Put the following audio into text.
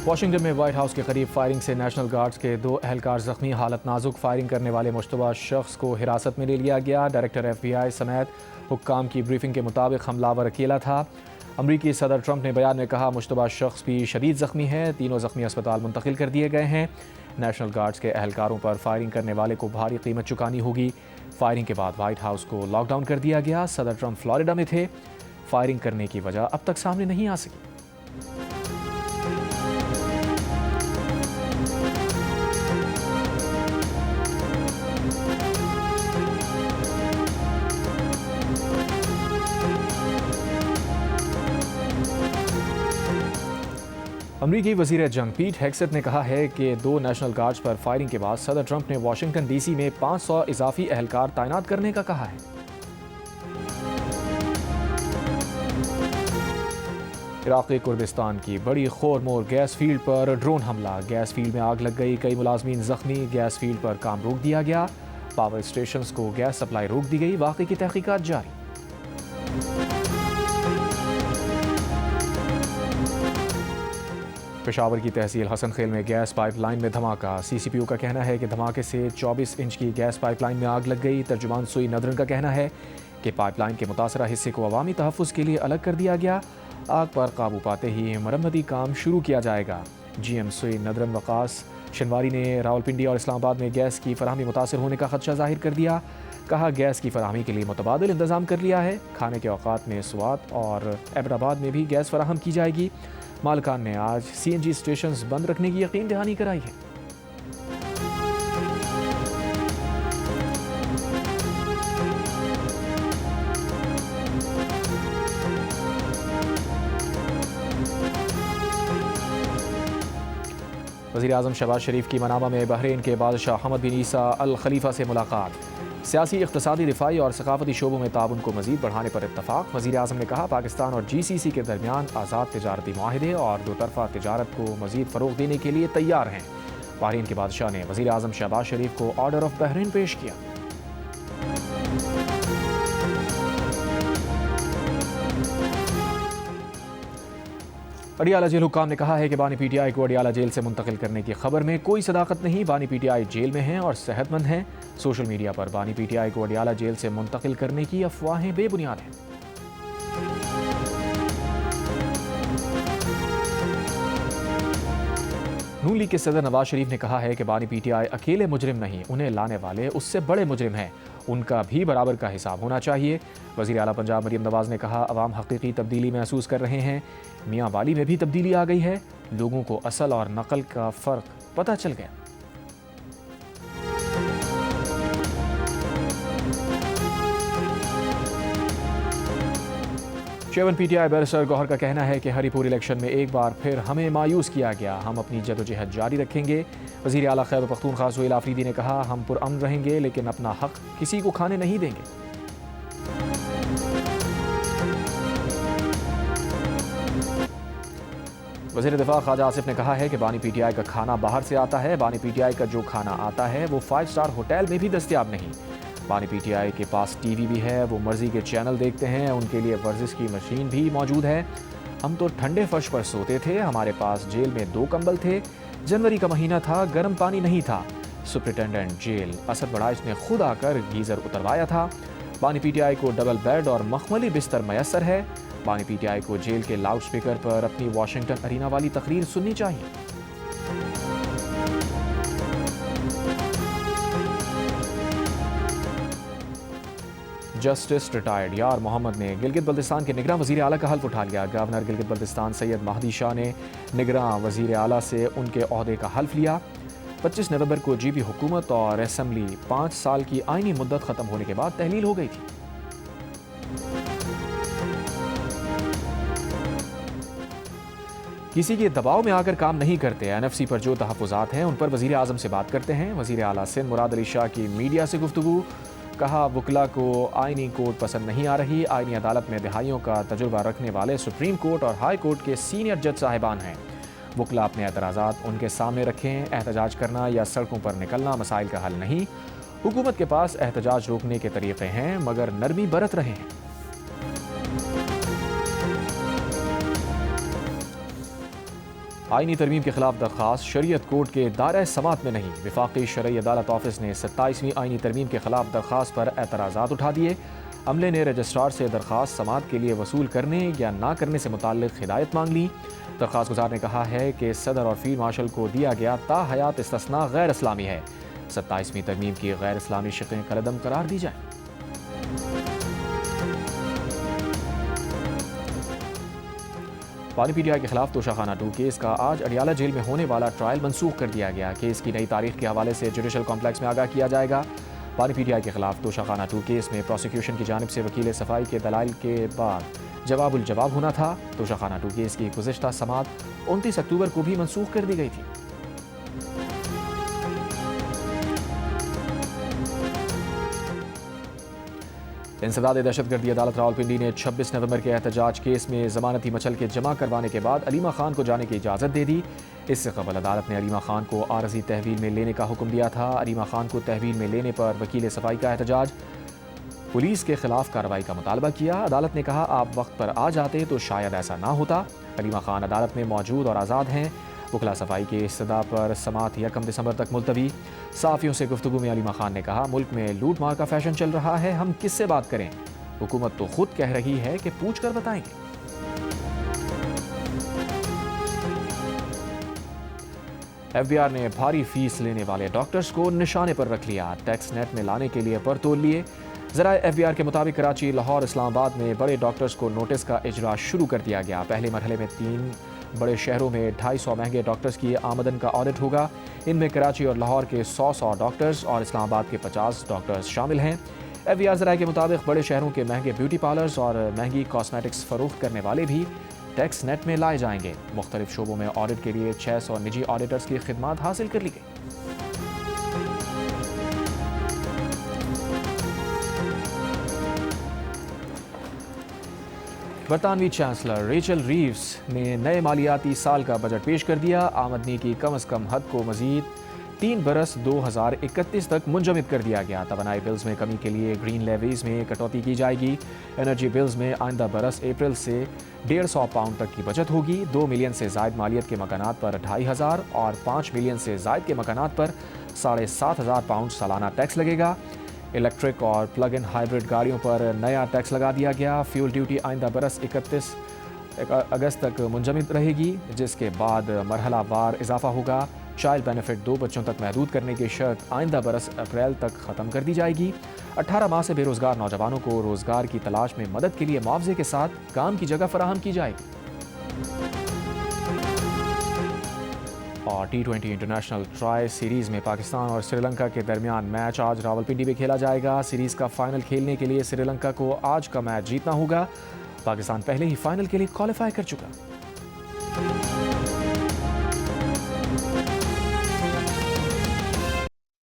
Washington میں white house کے قریب فائرنگ سے نیشنل گارڈز کے 2 اہلکار زخمی، حالت نازک۔ فائرنگ کرنے والے مشتبہ شخص کو حراست میں لے لیا گیا۔ ڈائریکٹر ایف بی آئی سمیت حکام کی بریفنگ کے مطابق حملہ آور اکیلا تھا۔ امریکی صدر ٹرمپ نے بیان میں کہا مشتبہ شخص بھی شدید زخمی ہے، تینوں زخمی اسپتال منتقل کر دیے گئے ہیں۔ نیشنل گارڈز کے اہلکاروں پر فائرنگ کرنے والے کو بھاری قیمت چکانی ہوگی۔ فائرنگ کے بعد وائٹ ہاؤس کو لاک ڈاؤن کر دیا گیا۔ صدر ٹرمپ فلوریڈا میں تھے۔ فائرنگ کرنے کی وجہ اب تک سامنے نہیں آ سکی۔ امریکی وزیر جنگ پیٹ ہیگسٹ نے کہا ہے کہ 2 نیشنل گارڈز پر فائرنگ کے بعد صدر ٹرمپ نے واشنگٹن ڈی سی میں 500 اضافی اہلکار تعینات کرنے کا کہا ہے۔ عراقی کردستان کی بڑی خورمور گیس فیلڈ پر ڈرون حملہ، گیس فیلڈ میں آگ لگ گئی، کئی ملازمین زخمی، گیس فیلڈ پر کام روک دیا گیا، پاور اسٹیشنز کو گیس سپلائی روک دی گئی، واقعے کی تحقیقات جاری۔ پشاور کی تحصیل حسن خیل میں گیس پائپ لائن میں دھماکہ، سی سی پی او کا کہنا ہے کہ دھماکے سے 24 انچ کی گیس پائپ لائن میں آگ لگ گئی۔ ترجمان سوئی ندرن کا کہنا ہے کہ پائپ لائن کے متاثرہ حصے کو عوامی تحفظ کے لیے الگ کر دیا گیا۔ آگ پر قابو پاتے ہی مرمتی کام شروع کیا جائے گا۔ جی ایم سوئی ندرن وقاص شنواری نے راولپنڈی اور اسلام آباد میں گیس کی فراہمی متاثر ہونے کا خدشہ ظاہر کر دیا۔ کہا گیس کی فراہمی کے لیے متبادل انتظام کر لیا ہے۔ کھانے کے اوقات میں سوات اور ایبٹ میں بھی گیس فراہم کی جائے گی۔ مالکان نے آج سی این جی اسٹیشنز بند رکھنے کی یقین دہانی کرائی ہے۔ وزیر اعظم شہباز شریف کی منامہ میں بحرین کے بادشاہ حمد بن عیسیٰ الخلیفہ سے ملاقات، سیاسی، اقتصادی، دفاعی اور ثقافتی شعبوں میں تعاون کو مزید بڑھانے پر اتفاق۔ وزیر اعظم نے کہا پاکستان اور جی سی سی کے درمیان آزاد تجارتی معاہدے اور 2 طرفہ تجارت کو مزید فروغ دینے کے لیے تیار ہیں۔ بحرین کے بادشاہ نے وزیر اعظم شہباز شریف کو آرڈر آف بحرین پیش کیا۔ اڈیالہ جیل حکام نے کہا ہے کہ بانی پی ٹی آئی کو اڈیالہ جیل سے منتقل کرنے کی خبر میں کوئی صداقت نہیں۔ بانی پی ٹی آئی جیل میں ہیں اور صحت مند ہیں۔ سوشل میڈیا پر بانی پی ٹی آئی کو اڈیالہ جیل سے منتقل کرنے کی افواہیں بے بنیاد ہیں۔ نون لیگ کے صدر نواز شریف نے کہا ہے کہ بانی پی ٹی آئی اکیلے مجرم نہیں، انہیں لانے والے اس سے بڑے مجرم ہیں، ان کا بھی برابر کا حساب ہونا چاہیے۔ وزیر اعلیٰ پنجاب مریم نواز نے کہا عوام حقیقی تبدیلی محسوس کر رہے ہیں، میاں والی میں بھی تبدیلی آ گئی ہے، لوگوں کو اصل اور نقل کا فرق پتہ چل گیا۔ Chairman P T I barrister Gohar کا کہنا ہے کہ ہری پور الیکشن میں ایک بار پھر ہمیں مایوس کیا گیا، ہم اپنی جدوجہد جاری رکھیں گے۔ وزیر اعلیٰ خیبر پختونخوا سہیل آفریدی نے کہا ہم پرامن رہیں گے لیکن اپنا حق کسی کو کھانے نہیں دیں گے۔ وزیر دفاع خواجہ آصف نے کہا ہے کہ بانی پی ٹی آئی کا کھانا باہر سے آتا ہے، بانی پی ٹی آئی کا جو کھانا آتا ہے وہ 5 اسٹار ہوٹل میں بھی دستیاب نہیں۔ بانی پی ٹی آئی کے پاس ٹی وی بھی ہے، وہ مرضی کے چینل دیکھتے ہیں، ان کے لیے ورزش کی مشین بھی موجود ہے۔ ہم تو ٹھنڈے فرش پر سوتے تھے، ہمارے پاس جیل میں 2 کمبل تھے، جنوری کا مہینہ تھا، گرم پانی نہیں تھا۔ سپرنٹینڈنٹ جیل اسد بڑائچ نے خود آ کر گیزر اتروایا تھا۔ بانی پی ٹی آئی کو ڈبل بیڈ اور مخملی بستر میسر ہے۔ بانی پی ٹی آئی کو جیل کے لاؤڈ سپیکر پر اپنی واشنگٹن ارینا والی تقریر سننی چاہیے۔ جسٹس ریٹائرڈ یار محمد نے گلگت بلتستان کے نگراں وزیر اعلیٰ کا حلف اٹھا لیا۔ گورنر گلگت بلتستان سید مہدی شاہ نے نگراں وزیر اعلیٰ سے ان کے عہدے کا حلف لیا۔ 25 نومبر کو جی بی حکومت اور اسمبلی 5 سال کی آئینی مدت ختم ہونے کے بعد تحلیل ہو گئی تھی۔ کسی کے دباؤ میں آ کر کام نہیں کرتے، این ایف سی پر جو تحفظات ہیں ان پر وزیر اعظم سے بات کرتے ہیں۔ وزیر اعلیٰ سندھ مراد علی شاہ کی میڈیا سے گفتگو، کہا وکلا کو آئینی کوڈ پسند نہیں آ رہی، آئینی عدالت میں دہائیوں کا تجربہ رکھنے والے سپریم کورٹ اور ہائی کورٹ کے سینئر جج صاحبان ہیں، وکلا اپنے اعتراضات ان کے سامنے رکھیں، احتجاج کرنا یا سڑکوں پر نکلنا مسائل کا حل نہیں، حکومت کے پاس احتجاج روکنے کے طریقے ہیں مگر نرمی برت رہے ہیں۔ آئینی ترمیم کے خلاف درخواست شریعت کورٹ کے دائرہ سماعت میں نہیں۔ وفاقی شرعی عدالت آفس نے 27ویں آئینی ترمیم کے خلاف درخواست پر اعتراضات اٹھا دیے۔ عملے نے رجسٹرار سے درخواست سماعت کے لیے وصول کرنے یا نہ کرنے سے متعلق ہدایت مانگ لی۔ درخواست گزار نے کہا ہے کہ صدر اور فیلڈ مارشل کو دیا گیا تا حیات استثناء غیر اسلامی ہے۔ 27ویں ترمیم کی غیر اسلامی شقیں کالعدم قرار دی جائیں۔ پانی پی ٹی آئی کے خلاف توشہ خانہ 2 کیس کا آج اڈیالہ جیل میں ہونے والا ٹرائل منسوخ کر دیا گیا۔ کیس کی نئی تاریخ کے حوالے سے جوڈیشل کمپلیکس میں آگاہ کیا جائے گا۔ پانی پی ٹی آئی کے خلاف توشہ خانہ 2 کیس میں پروسیکیوشن کی جانب سے وکیل صفائی کے دلائل کے بعد جواب الجواب ہونا تھا۔ توشہ خانہ 2 کیس کی گزشتہ سماعت 29 اکتوبر کو بھی منسوخ کر دی گئی تھی۔ انسداد دہشت گردی عدالت راولپنڈی نے 26 نومبر کے احتجاج کیس میں ضمانتی مچل کے جمع کروانے کے بعد علیمہ خان کو جانے کی اجازت دے دی۔ اس سے قبل عدالت نے علیمہ خان کو عارضی تحویل میں لینے کا حکم دیا تھا۔ علیمہ خان کو تحویل میں لینے پر وکیل صفائی کا احتجاج، پولیس کے خلاف کارروائی کا مطالبہ کیا۔ عدالت نے کہا آپ وقت پر آ جاتے تو شاید ایسا نہ ہوتا۔ علیمہ خان عدالت میں موجود اور آزاد ہیں۔ وکلا صفائی کی استدعا پر سماعت 1 دسمبر تک ملتوی۔ صحافیوں سے گفتگو میں علیمہ خان نے کہا ملک میں لوٹ مار کا فیشن چل رہا ہے، ہم کس سے بات کریں؟ حکومت تو خود کہہ رہی ہے کہ پوچھ کر بتائیں گے۔ ایف بی آر نے بھاری فیس لینے والے ڈاکٹرز کو نشانے پر رکھ لیا۔ ٹیکس نیٹ میں لانے کے لیے پر تول لیے۔ ذرائع ایف بی آر کے مطابق کراچی، لاہور، اسلام آباد میں بڑے ڈاکٹرز کو نوٹس کا اجرا شروع کر دیا گیا۔ پہلے مرحلے میں 3 بڑے شہروں میں 250 مہنگے ڈاکٹرز کی آمدن کا آڈٹ ہوگا۔ ان میں کراچی اور لاہور کے 100 ڈاکٹرز اور اسلام آباد کے 50 ڈاکٹرز شامل ہیں۔ ایف بی آر ذرائع کے مطابق بڑے شہروں کے مہنگے بیوٹی پارلرز اور مہنگی کاسمیٹکس فروخت کرنے والے بھی ٹیکس نیٹ میں لائے جائیں گے۔ مختلف شعبوں میں آڈٹ کے لیے 600 نجی آڈیٹرز کی خدمات حاصل کر لی گئی۔ برطانوی چانسلر ریچل ریوز نے نئے مالیاتی سال کا بجٹ پیش کر دیا۔ آمدنی کی کم از کم حد کو مزید 3 برس 2031 تک منجمد کر دیا گیا۔ توانائی بلز میں کمی کے لیے گرین لیویز میں کٹوتی کی جائے گی۔ انرجی بلز میں آئندہ برس اپریل سے 150 پاؤنڈ تک کی بچت ہوگی۔ 2 ملین سے زائد مالیت کے مکانات پر 2500 اور 5 ملین سے زائد کے مکانات پر 7500 پاؤنڈ سالانہ ٹیکس لگے گا۔ الیکٹرک اور پلگ ان ہائبرڈ گاڑیوں پر نیا ٹیکس لگا دیا گیا۔ فیول ڈیوٹی آئندہ برس 31 اگست تک منجمد رہے گی، جس کے بعد مرحلہ وار اضافہ ہوگا۔ چائلڈ بینیفٹ 2 بچوں تک محدود کرنے کی شرط آئندہ برس اپریل تک ختم کر دی جائے گی۔ 18 ماہ سے بے روزگار نوجوانوں کو روزگار کی تلاش میں مدد کے لیے معاوضے کے ساتھ کام کی جگہ فراہم کی جائے گی۔ اور T20 انٹرنیشنل ٹرائی سیریز میں پاکستان اور سری لنکا کے درمیان میچ آج راولپنڈی میں کھیلا جائے گا۔ سیریز کا فائنل کھیلنے کے لیے سری لنکا کو آج کا میچ جیتنا ہوگا۔ پاکستان پہلے ہی فائنل کے لیے کوالیفائی کر چکا۔